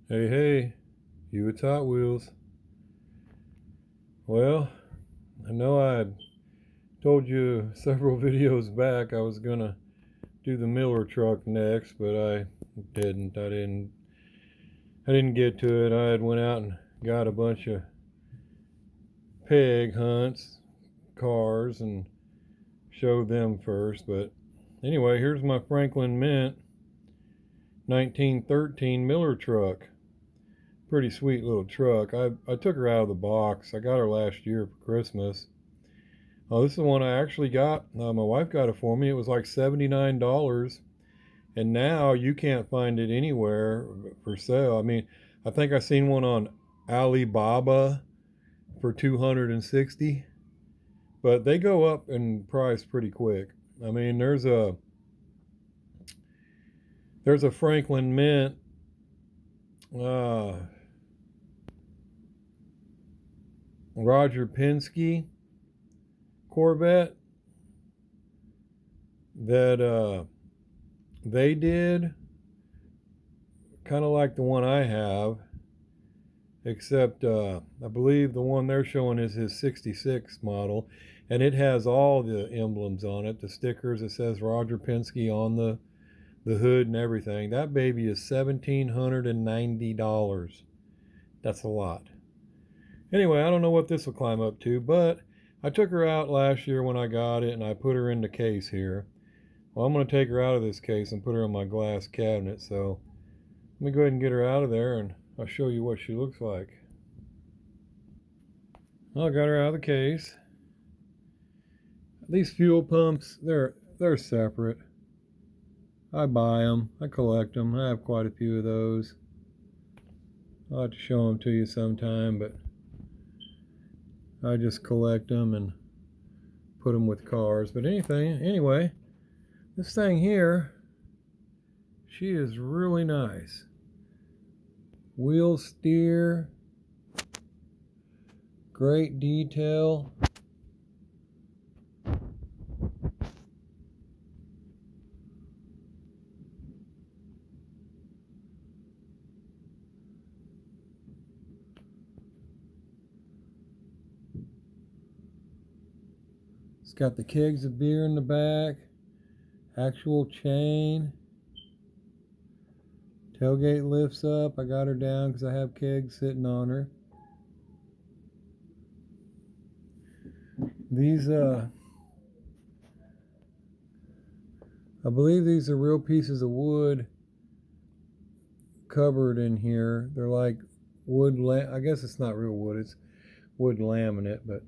Hey, HewittzHotWheelz. Well, I know I had told you several videos back I was gonna do the Miller truck next, but I didn't. I didn't get to it. I had went out and got a bunch of peg hunts, cars, and showed them first. But anyway, here's my Franklin Mint 1913 Miller truck. Pretty sweet little truck. I took her out of the box. I got her last year for Christmas. Oh, this is the one I actually got. My wife got it for me. It was like $79, and now you can't find it anywhere for sale. I mean, I think I seen one on Alibaba for 260, but they go up in price pretty quick. I mean, there's a Franklin Mint uh, Roger Penske Corvette that they did kind of like the one I have, except I believe the one they're showing is his 66 model, and it has all the emblems on it, the stickers. It says Roger Penske on the hood and everything. That baby is $1,790. That's a lot. Anyway, I don't know what this will climb up to, but I took her out last year when I got it, and I put her in the case here. Well, I'm going to take her out of this case and put her in my glass cabinet, so let me go ahead and get her out of there, and I'll show you what she looks like. Well, I got her out of the case. These fuel pumps, they're separate. I buy them. I collect them. I have quite a few of those. I'll have to show them to you sometime, but I just collect them and put them with cars. But anyway, this thing here, she is really nice. Wheel steer, great detail. It's got the kegs of beer in the back, actual chain. Tailgate lifts up. I got her down because I have kegs sitting on her. These, I believe these are real pieces of wood covered in here. They're like wood, I guess it's not real wood, it's wood laminate, but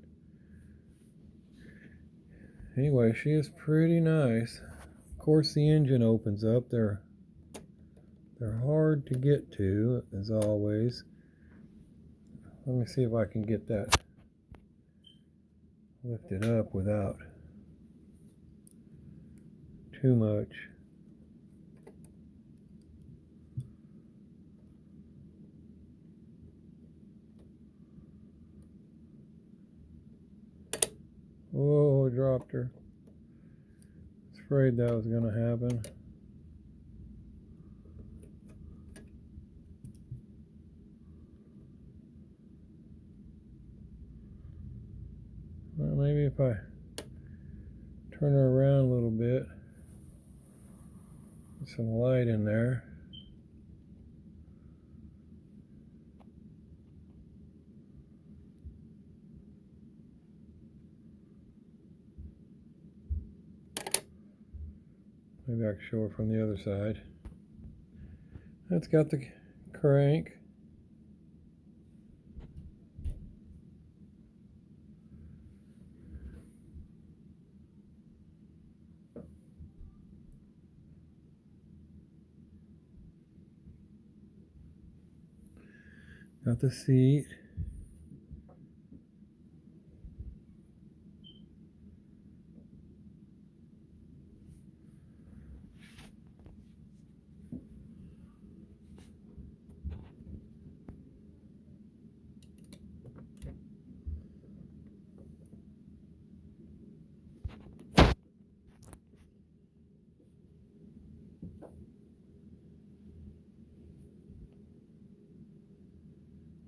anyway, she is pretty nice. Of course, the engine opens up. They're hard to get to, as always. Let me see if I can get that lifted up without too much. Whoa, I dropped her. I was afraid that was going to happen. Well, maybe if I turn her around a little bit, get some light in there. Maybe I can show her from the other side. That's got the crank. Got the seat.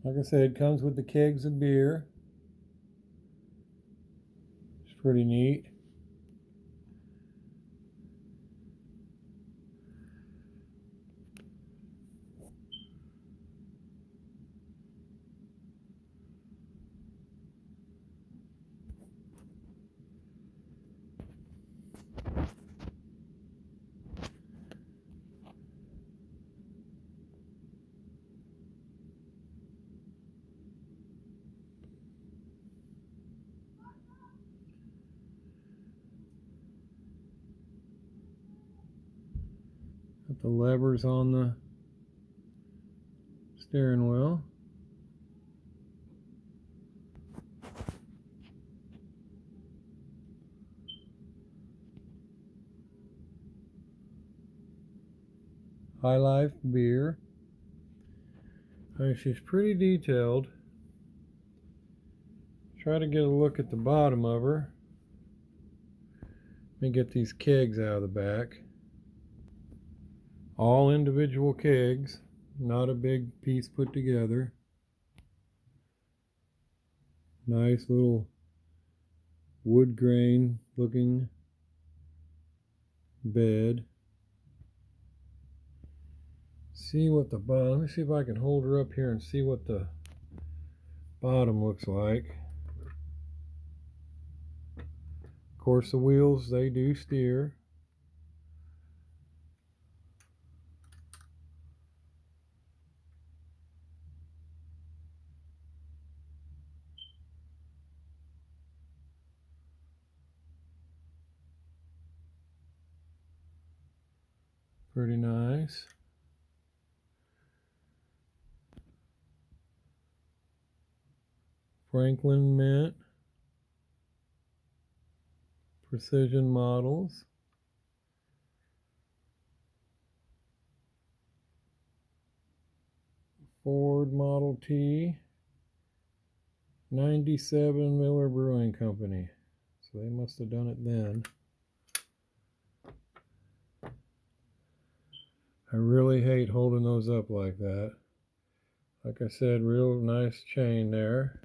Like I said, it comes with the kegs of beer. It's pretty neat. Got the levers on the steering wheel. High Life beer. She's pretty detailed. Try to get a look at the bottom of her. Let me get these kegs out of the back. All individual kegs, not a big piece put together. Nice little wood grain looking bed. See what the bottom, let me see if I can hold her up here and see what the bottom looks like. Of course the wheels, they do steer. Pretty nice. Franklin Mint. Precision models. Ford Model T. 97 Miller Brewing Company. So they must have done it then. I really hate holding those up like that. Like I said, real nice chain there.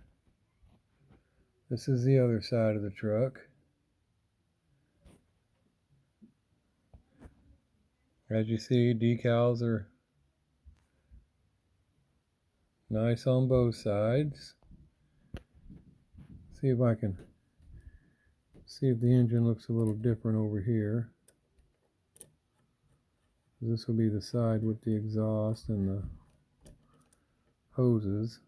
This is the other side of the truck. As you see, decals are nice on both sides. See if I can see if the engine looks a little different over here. This will be the side with the exhaust and the hoses.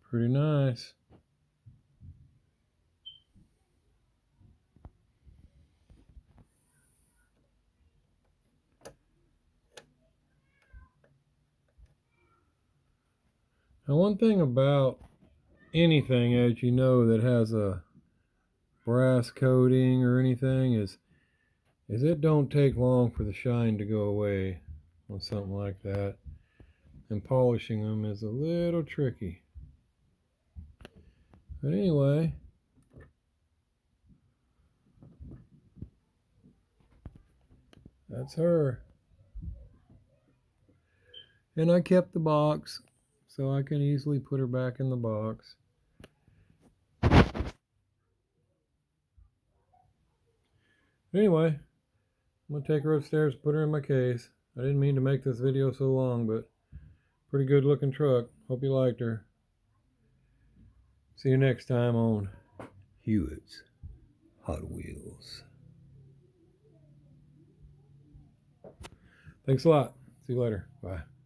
Pretty nice. Now, one thing about anything, as you know, that has a brass coating or anything is it don't take long for the shine to go away on something like that. And polishing them is a little tricky. But anyway, that's her. And I kept the box, so I can easily put her back in the box. Anyway, I'm going to take her upstairs, put her in my case. I didn't mean to make this video so long, but pretty good looking truck. Hope you liked her. See you next time on Hewitt's Hot Wheels. Thanks a lot. See you later. Bye.